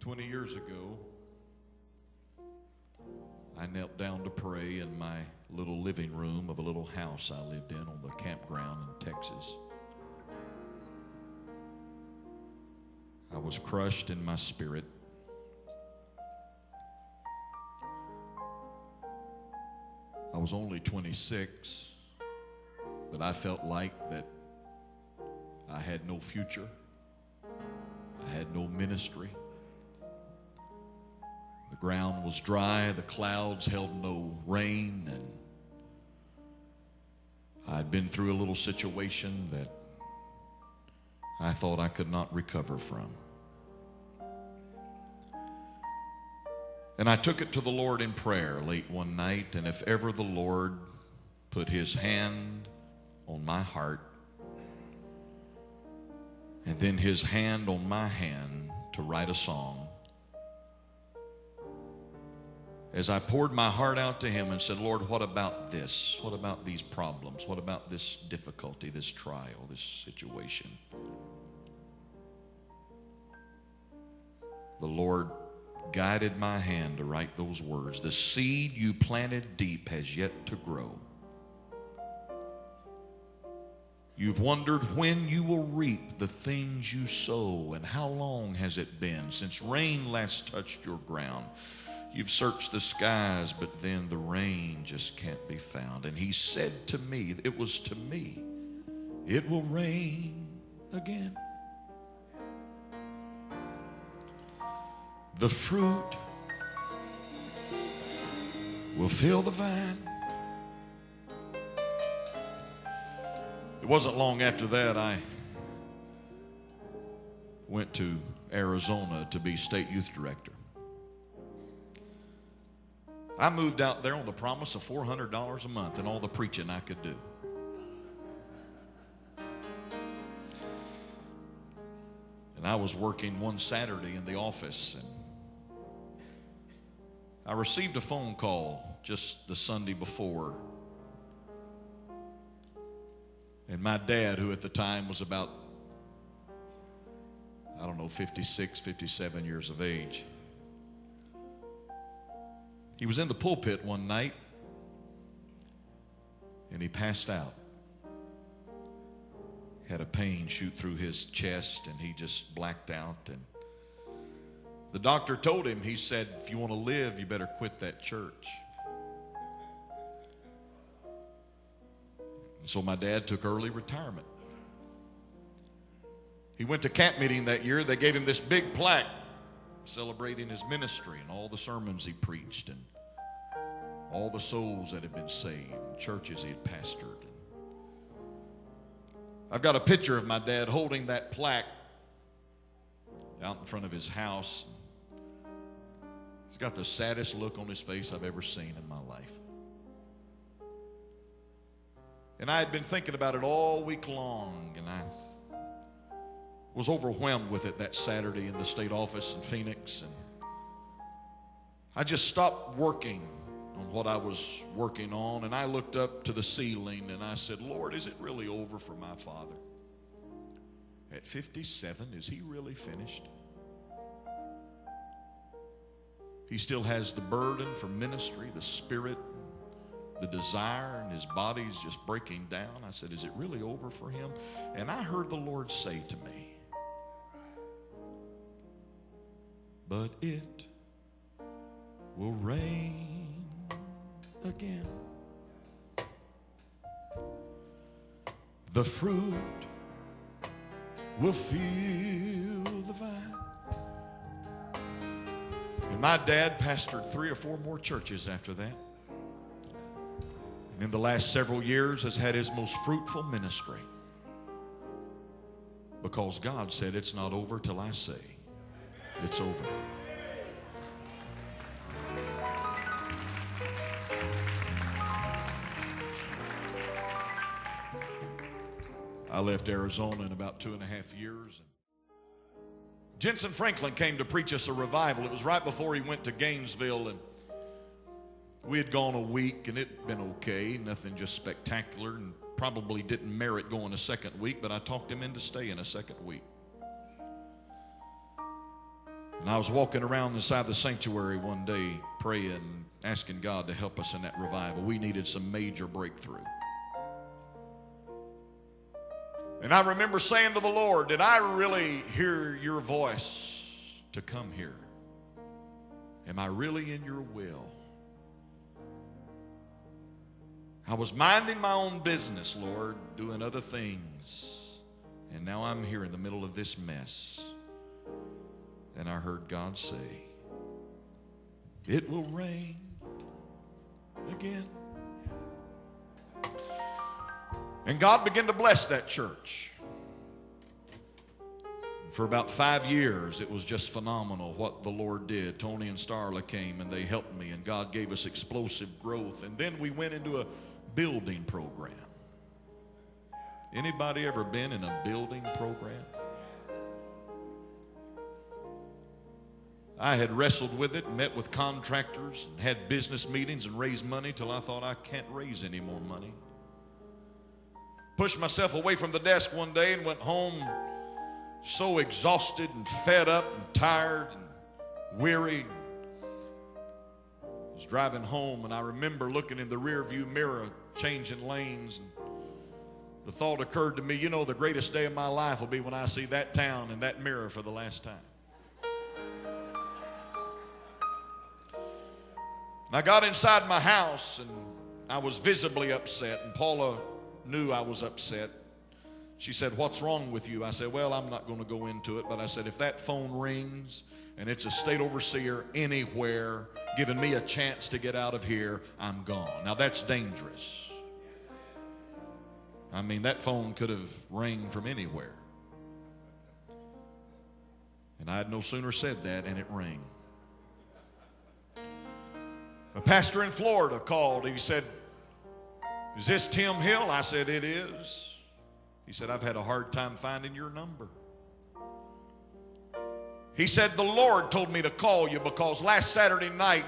20 years ago, I knelt down to pray in my little living room of a little house I lived in on the campground in Texas. I was crushed in my spirit. I was only 26, but I felt like that I had no future. I had no ministry. The ground was dry, the clouds held no rain, and I'd been through a little situation that I thought I could not recover from. And I took it to the Lord in prayer late one night, and if ever the Lord put his hand on my heart and then his hand on my hand to write a song, as I poured my heart out to him and said, Lord, what about this? What about these problems? What about this difficulty, this trial, this situation? The Lord guided my hand to write those words. The seed you planted deep has yet to grow. You've wondered when you will reap the things you sow, and how long has it been since rain last touched your ground? You've searched the skies, but then the rain just can't be found. And he said to me, it was to me, it will rain again. The fruit will fill the vine. It wasn't long after that I went to Arizona to be state youth director. I moved out there on the promise of $400 a month and all the preaching I could do. And I was working one Saturday in the office, and I received a phone call just the Sunday before. And my dad, who at the time was about, 56, 57 years of age, he was in the pulpit one night, and he passed out. Had a pain shoot through his chest, and he just blacked out. And the doctor told him, he said, if you want to live, you better quit that church. And so my dad took early retirement. He went to camp meeting that year. They gave him this big plaque celebrating his ministry and all the sermons he preached and all the souls that had been saved, and churches he had pastored. I've got a picture of my dad holding that plaque out in front of his house. He's got the saddest look on his face I've ever seen in my life. And I had been thinking about it all week long, and I was overwhelmed with it that Saturday in the state office in Phoenix. And I just stopped working on what I was working on, and I looked up to the ceiling and I said, Lord, is it really over for my father? At 57, is he really finished? He still has the burden for ministry, the spirit, the desire, and his body's just breaking down. I said, is it really over for him? And I heard the Lord say to me, but it will rain again. The fruit will fill the vine. And my dad pastored 3 or 4 more churches after that. And in the last several years has had his most fruitful ministry. Because God said it's not over till I say it's over. I left Arizona in about 2.5 years. Jensen Franklin came to preach us a revival. It was right before he went to Gainesville, and we had gone a week, and it'd been okay, nothing just spectacular, and probably didn't merit going a second week, but I talked him into staying a second week. And I was walking around inside the sanctuary one day praying, asking God to help us in that revival. We needed some major breakthrough. And I remember saying to the Lord, did I really hear your voice to come here? Am I really in your will? I was minding my own business, Lord, doing other things. And now I'm here in the middle of this mess. And I heard God say, it will rain again. And God began to bless that church. For about 5 years, it was just phenomenal what the Lord did. Tony and Starla came and they helped me, and God gave us explosive growth. And then we went into a building program. Anybody ever been in a building program? I had wrestled with it, met with contractors, and had business meetings and raised money till I thought I can't raise any more money. Pushed myself away from the desk one day and went home so exhausted and fed up and tired and weary. I was driving home and I remember looking in the rear view mirror, changing lanes, and the thought occurred to me, you know, the greatest day of my life will be when I see that town in that mirror for the last time. And I got inside my house and I was visibly upset, and Paula knew I was upset. She said, what's wrong with you? I said, well, I'm not going to go into it, but I said, if that phone rings and it's a state overseer anywhere giving me a chance to get out of here, I'm gone. Now that's dangerous. I mean, that phone could have rang from anywhere. And I had no sooner said that and it rang. A pastor in Florida called and he said, is this Tim Hill? I said, it is. He said, I've had a hard time finding your number. He said, the Lord told me to call you because last Saturday night,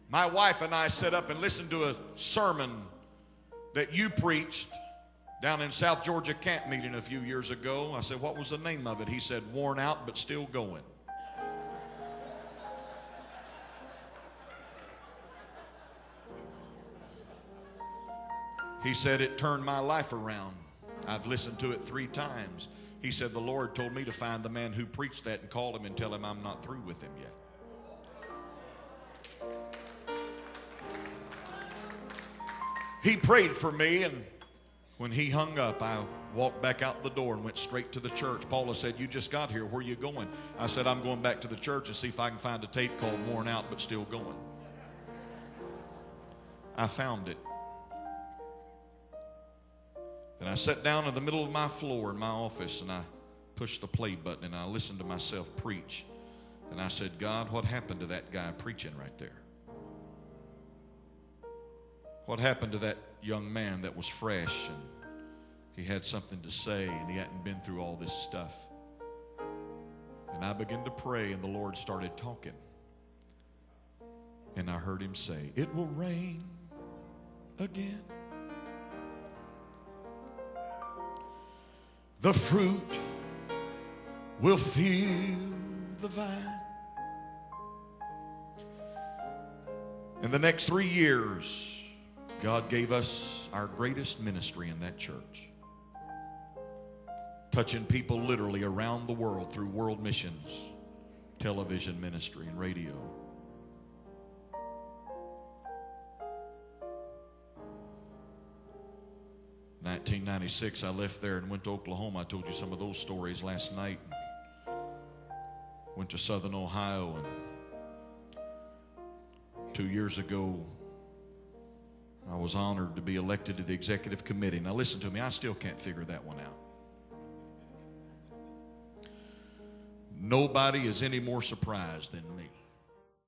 my wife and I sat up and listened to a sermon that you preached down in South Georgia camp meeting a few years ago. I said, what was the name of it? He said, worn out but still going. He said, it turned my life around. I've listened to it 3 times. He said, the Lord told me to find the man who preached that and call him and tell him I'm not through with him yet. He prayed for me, and when he hung up, I walked back out the door and went straight to the church. Paula said, you just got here. Where are you going? I said, I'm going back to the church and see if I can find a tape called Worn Out But Still Going. I found it. And I sat down in the middle of my floor in my office and I pushed the play button and I listened to myself preach. And I said, God, what happened to that guy preaching right there? What happened to that young man that was fresh and he had something to say and he hadn't been through all this stuff? And I began to pray and the Lord started talking. And I heard him say, it will rain again. The fruit will fill the vine. In the next 3 years, God gave us our greatest ministry in that church. Touching people literally around the world through world missions, television ministry, and radio. In 1996, I left there and went to Oklahoma. I told you some of those stories last night. Went to Southern Ohio, and 2 years ago, I was honored to be elected to the executive committee. Now listen to me, I still can't figure that one out. Nobody is any more surprised than me.